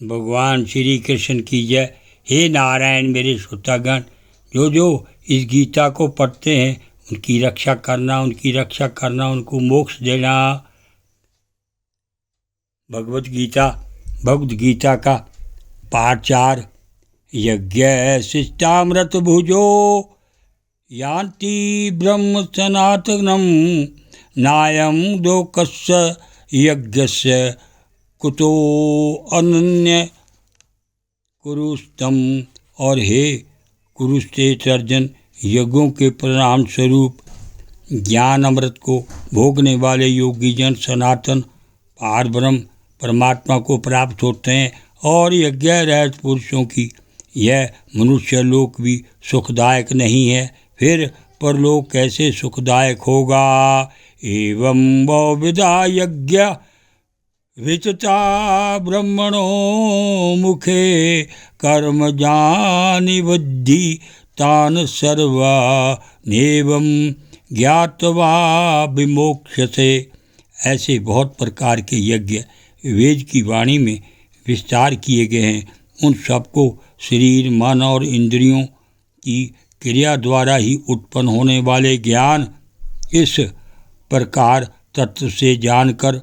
भगवान श्री कृष्ण की जय। हे नारायण मेरे श्रोतागण, जो इस गीता को पढ़ते हैं उनकी रक्षा करना, उनको मोक्ष देना। भगवद गीता का पाठ 4। यज्ञ शिष्टामृत भुजो यान्ति ब्रह्म सनातनम नायं लोकस्य यज्ञस्य कुतो अनन्य कुरुस्तम। और हे कुरुश्रेष्ठ अर्जुन, यज्ञों के परिणाम स्वरूप ज्ञान अमृत को भोगने वाले योगी जन सनातन पार ब्रह्म परमात्मा को प्राप्त होते हैं। और यज्ञ रहित पुरुषों की यह मनुष्य लोक भी सुखदायक नहीं है, फिर परलोक कैसे सुखदायक होगा। एवं बहुविधा यज्ञ विचता ब्रह्मणो मुखे कर्म जानि बुद्धि तान सर्वा नेवं ज्ञात्वा विमोक्ष्यसे। ऐसे बहुत प्रकार के यज्ञ वेद की वाणी में विस्तार किए गए हैं। उन सबको शरीर, मन और इंद्रियों की क्रिया द्वारा ही उत्पन्न होने वाले ज्ञान इस प्रकार तत्व से जानकर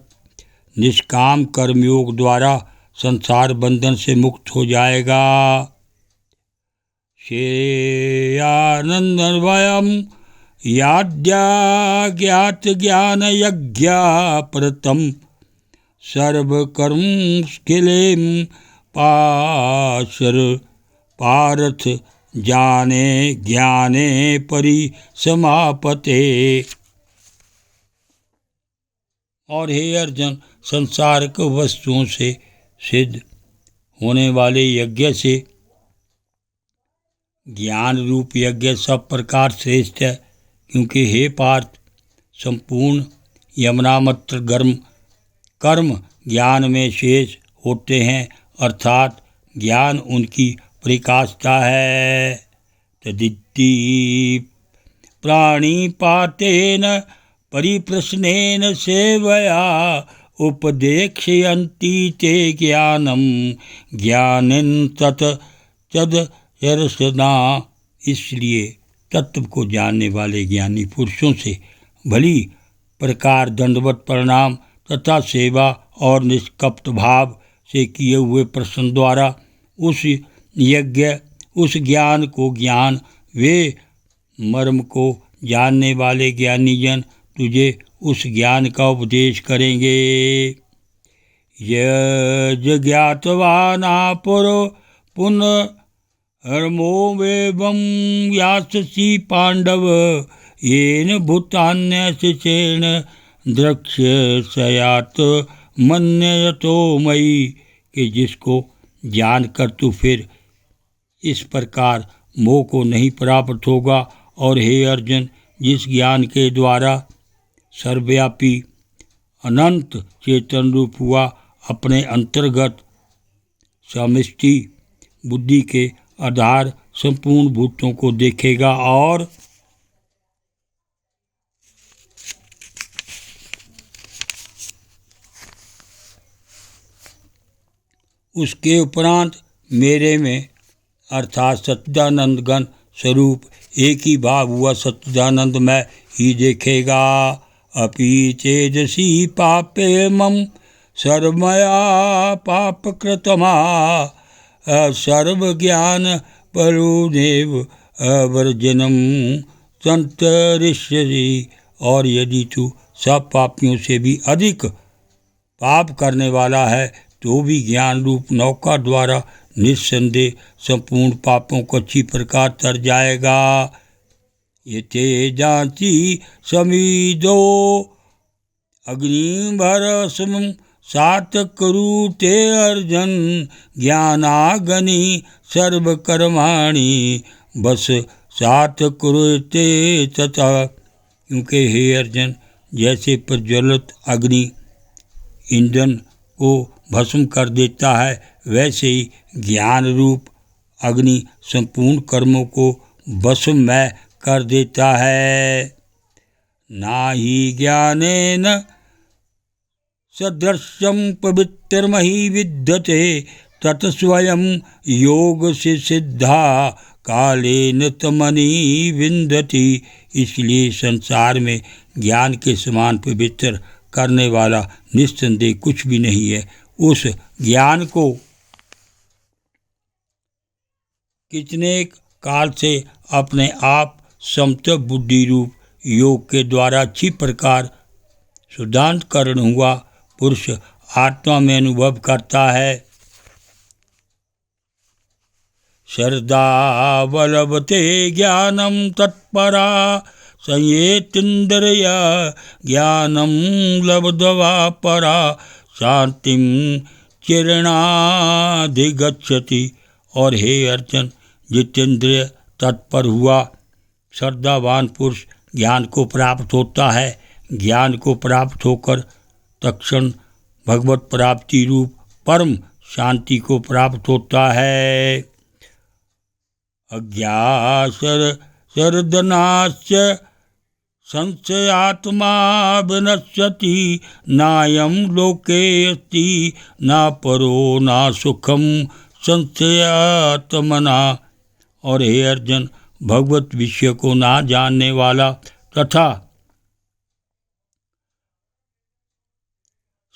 निष्काम कर्मयोग द्वारा संसार बंधन से मुक्त हो जाएगा। श्रेयानंदवयम याद्या ज्ञात ज्ञान यज्ञ प्रतम सर्वकर्म स्किलेम पारथ जाने ज्ञाने परिसमापते। और हे अर्जुन, संसारिक वस्तुओं से सिद्ध होने वाले यज्ञ से ज्ञान रूप यज्ञ सब प्रकार श्रेष्ठ है, क्योंकि हे पार्थ, संपूर्ण यमनामत्र कर्म ज्ञान में शेष होते हैं, अर्थात ज्ञान उनकी परिकाष्ठा है। तदिति प्राणिपातेन परिप्रश्नेन सेवया उपदेक्षयन्ति ते ज्ञानम ज्ञानं तत्तदर्शना। इसलिए तत्व को जानने वाले ज्ञानी पुरुषों से भली प्रकार दंडवत प्रणाम तथा सेवा और निष्कपट भाव से किए हुए प्रश्न द्वारा उस ज्ञान को ज्ञान वे मर्म को जानने वाले ज्ञानी जन तुझे उस ज्ञान का उपदेश करेंगे। यज्ञातवानापुरो पुनर्मोवेवं यास्यसि पांडव येन भूतान्यशेषेण द्रक्ष्यस्यात् मन्यतो मयि। कि जिसको जानकर तू फिर इस प्रकार मोह को नहीं प्राप्त होगा। और हे अर्जुन, जिस ज्ञान के द्वारा सर्वव्यापी अनंत चेतन रूप हुआ अपने अंतर्गत समष्टि बुद्धि के आधार संपूर्ण भूतों को देखेगा और उसके उपरांत मेरे में अर्थात सच्चिदानंद घन स्वरूप एक ही भाव हुआ सच्चिदानंद में ही देखेगा। अपि चेदसि पापे मम सर्वमया पाप कृतमा सर्वज्ञान परुदेव अवर्जनम संतरिष्यसि। और यदि तू सब पापियों से भी अधिक पाप करने वाला है तो भी ज्ञान रूप नौका द्वारा निस्संदेह संपूर्ण पापों को अच्छी प्रकार तर जाएगा। ये ते जांची समीदो अग्निभरसम सात करुते अर्जन ज्ञानागनि सर्वकर्माणि बस सात कुरुते तथा। क्योंकि हे अर्जुन, जैसे प्रज्वलित अग्नि ईंधन को भस्म कर देता है, वैसे ही ज्ञान रूप अग्नि संपूर्ण कर्मों को भस्म में कर देता है। ना ही ज्ञानेन सदृशं पवित्रमहि विद्यते तत्स्वयं योग से सिद्धा कालेन तमनि विंदति। इसलिए संसार में ज्ञान के समान पवित्र करने वाला निस्संदेह कुछ भी नहीं है। उस ज्ञान को कितने काल से अपने आप समत्व बुद्धि रूप योग के द्वारा अच्छी प्रकार शुद्धांतकरण हुआ पुरुष आत्मा में अनुभव करता है। श्रद्धा बलवते ज्ञानम तत्परा संयेतिन्द्रिय ज्ञानम लब्ध्वा परा शांतिम चिरणाधिगच्छति। और हे अर्जुन, जितेंद्रिय तत्पर हुआ श्रद्धावान पुरुष ज्ञान को प्राप्त होता है। ज्ञान को प्राप्त होकर तत्क्षण भगवत प्राप्ति रूप परम शांति को प्राप्त होता है। अज्ञासर्दनाश्च संशयात्मा विनश्यति नायं लोके अस्ति न परो न सुखम संशयात्मना। और हे अर्जुन, भगवत विषय को ना जानने वाला तथा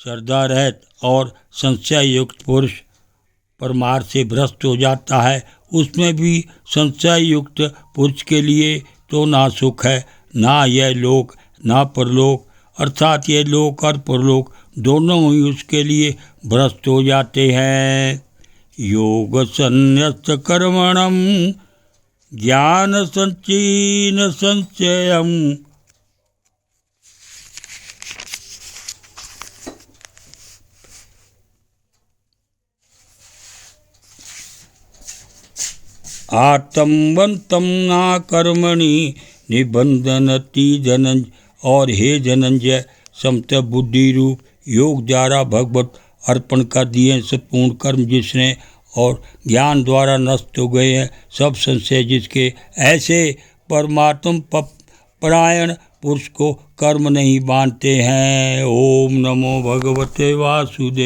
श्रद्धा रहित और संशय युक्त पुरुष परमार्थ से भ्रष्ट हो जाता है। उसमें भी संशय युक्त पुरुष के लिए तो ना सुख है, ना यह लोक ना परलोक, अर्थात यह लोक और परलोक दोनों ही उसके लिए भ्रष्ट हो जाते हैं। योग संन्यस्त कर्मणम ज्ञान संचीन संशयम। आत्मवंतम ना कर्मणि निबंधनति धनंजय। और हे धनंजय, समत्व बुद्धि रूप योग द्वारा भगवत अर्पण कर दिए सब पूर्ण कर्म जिसने और ज्ञान द्वारा नष्ट हो गए हैं सब संशय जिसके, ऐसे परमात्म परायण पुरुष को कर्म नहीं बांधते हैं। ओम नमो भगवते वासुदेव।